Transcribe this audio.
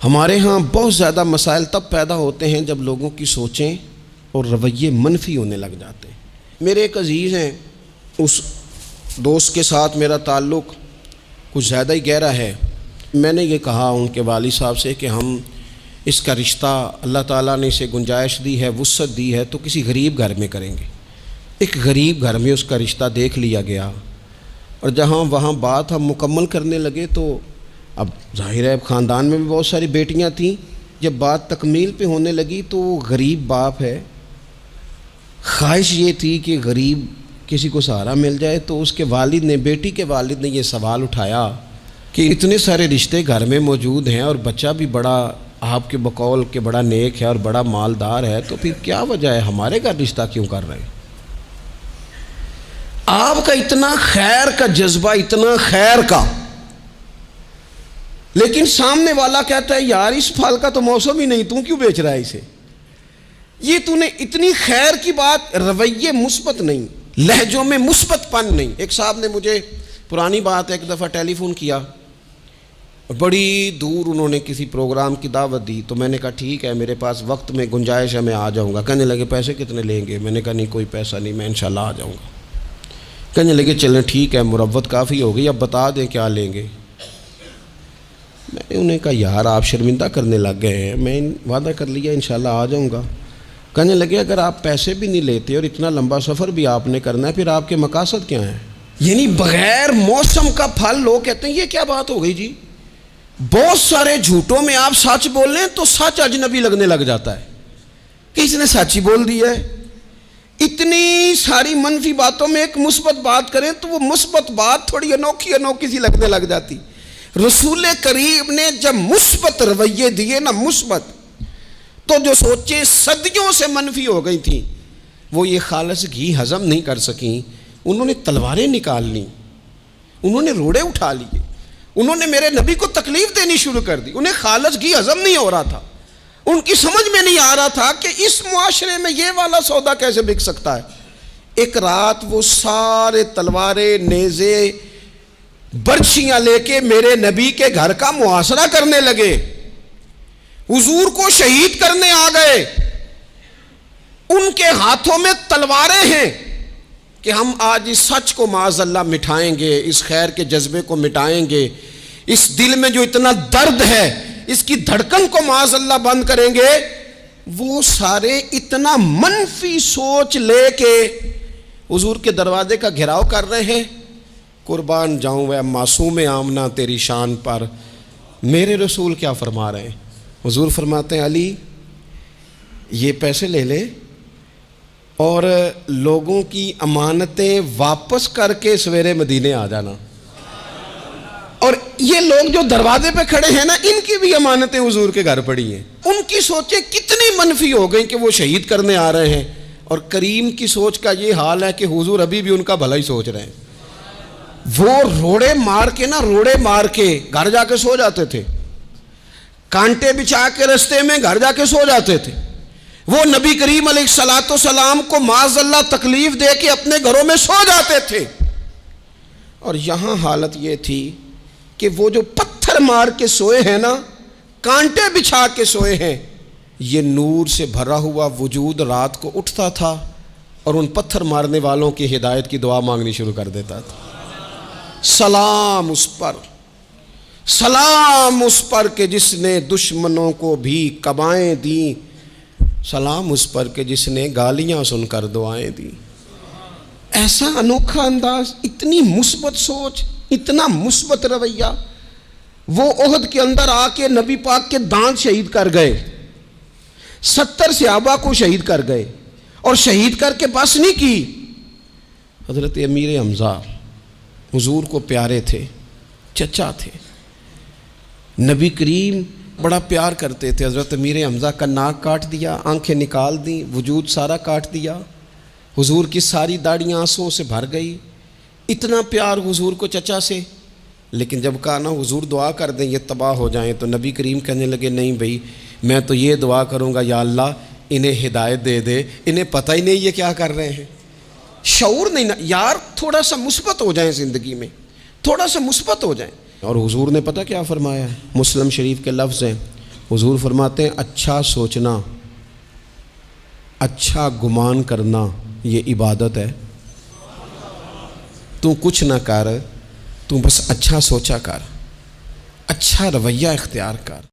ہمارے ہاں بہت زیادہ مسائل تب پیدا ہوتے ہیں جب لوگوں کی سوچیں اور رویے منفی ہونے لگ جاتے ہیں۔ میرے ایک عزیز ہیں، اس دوست کے ساتھ میرا تعلق کچھ زیادہ ہی گہرا ہے۔ میں نے یہ کہا ان کے والد صاحب سے کہ ہم اس کا رشتہ، اللہ تعالیٰ نے اسے گنجائش دی ہے، وسعت دی ہے، تو کسی غریب گھر میں کریں گے۔ ایک غریب گھر میں اس کا رشتہ دیکھ لیا گیا، اور جہاں وہاں بات ہم مکمل کرنے لگے تو اب ظاہر ہے خاندان میں بھی بہت ساری بیٹیاں تھیں، جب بات تکمیل پہ ہونے لگی تو وہ غریب باپ ہے، خواہش یہ تھی کہ غریب کسی کو سہارا مل جائے، تو اس کے والد نے، بیٹی کے والد نے یہ سوال اٹھایا کہ اتنے سارے رشتے گھر میں موجود ہیں اور بچہ بھی بڑا آپ کے بقول کہ بڑا نیک ہے اور بڑا مالدار ہے، تو پھر کیا وجہ ہے ہمارے گھر رشتہ کیوں کر رہے ہیں؟ آپ کا اتنا خیر کا جذبہ، اتنا خیر کا، لیکن سامنے والا کہتا ہے یار اس پھل کا تو موسم ہی نہیں، تو کیوں بیچ رہا ہے اسے؟ یہ تو نے اتنی خیر کی بات، رویے مثبت نہیں، لہجوں میں مثبت پن نہیں۔ ایک صاحب نے مجھے پرانی بات ایک دفعہ ٹیلی فون کیا، بڑی دور انہوں نے کسی پروگرام کی دعوت دی، تو میں نے کہا ٹھیک ہے میرے پاس وقت میں گنجائش ہے، میں آ جاؤں گا۔ کہنے لگے پیسے کتنے لیں گے؟ میں نے کہا نہیں کوئی پیسہ نہیں، میں انشاءاللہ آ جاؤں گا۔ کہنے لگے چلیں ٹھیک ہے، مروت کافی ہو گئی، اب بتا دیں کیا لیں گے۔ میں نے انہیں کہا یار آپ شرمندہ کرنے لگ گئے ہیں، میں وعدہ کر لیا انشاءاللہ آ جاؤں گا۔ کہنے لگے اگر آپ پیسے بھی نہیں لیتے اور اتنا لمبا سفر بھی آپ نے کرنا ہے، پھر آپ کے مقاصد کیا ہیں؟ یعنی بغیر موسم کا پھل لوگ کہتے ہیں یہ کیا بات ہو گئی جی؟ بہت سارے جھوٹوں میں آپ سچ بول رہے ہیں تو سچ اجنبی لگنے لگ جاتا ہے کہ اس نے سچ ہی بول دی ہے۔ اتنی ساری منفی باتوں میں ایک مثبت بات کریں تو وہ مثبت بات تھوڑی انوکھی سی لگنے لگ جاتی۔ رسول کریم نے جب مثبت رویے دیے نا، مثبت، تو جو سوچیں صدیوں سے منفی ہو گئی تھیں وہ یہ خالص گھی ہضم نہیں کر سکیں، انہوں نے تلواریں نکال لیں، انہوں نے روڑے اٹھا لیے، انہوں نے میرے نبی کو تکلیف دینی شروع کر دی۔ انہیں خالص گھی ہضم نہیں ہو رہا تھا، ان کی سمجھ میں نہیں آ رہا تھا کہ اس معاشرے میں یہ والا سودا کیسے بک سکتا ہے۔ ایک رات وہ سارے تلواریں، نیزے، برچھیاں لے کے میرے نبی کے گھر کا محاصرہ کرنے لگے، حضور کو شہید کرنے آ گئے۔ ان کے ہاتھوں میں تلواریں ہیں کہ ہم آج اس سچ کو معاذ اللہ مٹھائیں گے، اس خیر کے جذبے کو مٹائیں گے، اس دل میں جو اتنا درد ہے اس کی دھڑکن کو معاذ اللہ بند کریں گے۔ وہ سارے اتنا منفی سوچ لے کے حضور کے دروازے کا گھیراؤ کر رہے ہیں۔ قربان جاؤں اے معصوم آمنہ تیری شان پر، میرے رسول کیا فرما رہے ہیں؟ حضور فرماتے ہیں علی یہ پیسے لے لے اور لوگوں کی امانتیں واپس کر کے سویرے مدینے آ جانا۔ اور یہ لوگ جو دروازے پہ کھڑے ہیں نا، ان کی بھی امانتیں حضور کے گھر پڑی ہیں۔ ان کی سوچیں کتنی منفی ہو گئیں کہ وہ شہید کرنے آ رہے ہیں، اور کریم کی سوچ کا یہ حال ہے کہ حضور ابھی بھی ان کا بھلا ہی سوچ رہے ہیں۔ وہ روڑے مار کے گھر جا کے سو جاتے تھے، کانٹے بچھا کے رستے میں گھر جا کے سو جاتے تھے۔ وہ نبی کریم علیہ الصلوۃ والسلام کو معاذ اللہ تکلیف دے کے اپنے گھروں میں سو جاتے تھے۔ اور یہاں حالت یہ تھی کہ وہ جو پتھر مار کے سوئے ہیں نا، کانٹے بچھا کے سوئے ہیں، یہ نور سے بھرا ہوا وجود رات کو اٹھتا تھا اور ان پتھر مارنے والوں کی ہدایت کی دعا مانگنی شروع کر دیتا تھا۔ سلام اس پر، سلام اس پر کہ جس نے دشمنوں کو بھی کبائیں دیں، سلام اس پر کہ جس نے گالیاں سن کر دعائیں دیں۔ ایسا انوکھا انداز، اتنی مثبت سوچ، اتنا مثبت رویہ۔ وہ احد کے اندر آ کے نبی پاک کے دانت شہید کر گئے، 70 صحابہ کو شہید کر گئے، اور شہید کر کے بس نہیں کی۔ حضرت امیر حمزہ حضور کو پیارے تھے، چچا تھے، نبی کریم بڑا پیار کرتے تھے۔ حضرت امیر حمزہ کا ناک کاٹ دیا، آنکھیں نکال دیں، وجود سارا کاٹ دیا، حضور کی ساری داڑیاں آنسوؤں سے بھر گئی۔ اتنا پیار حضور کو چچا سے، لیکن جب کہا نا حضور دعا کر دیں یہ تباہ ہو جائیں، تو نبی کریم کہنے لگے نہیں بھائی، میں تو یہ دعا کروں گا یا اللہ انہیں ہدایت دے دے، انہیں پتہ ہی نہیں یہ کیا کر رہے ہیں، شعور نہیں نا یار، تھوڑا سا مثبت ہو جائیں زندگی میں، تھوڑا سا مثبت ہو جائیں۔ اور حضور نے پتہ کیا فرمایا ہے؟ مسلم شریف کے لفظ ہیں، حضور فرماتے ہیں اچھا سوچنا، اچھا گمان کرنا یہ عبادت ہے۔ تو کچھ نہ کر، تو بس اچھا سوچا کر، اچھا رویہ اختیار کر۔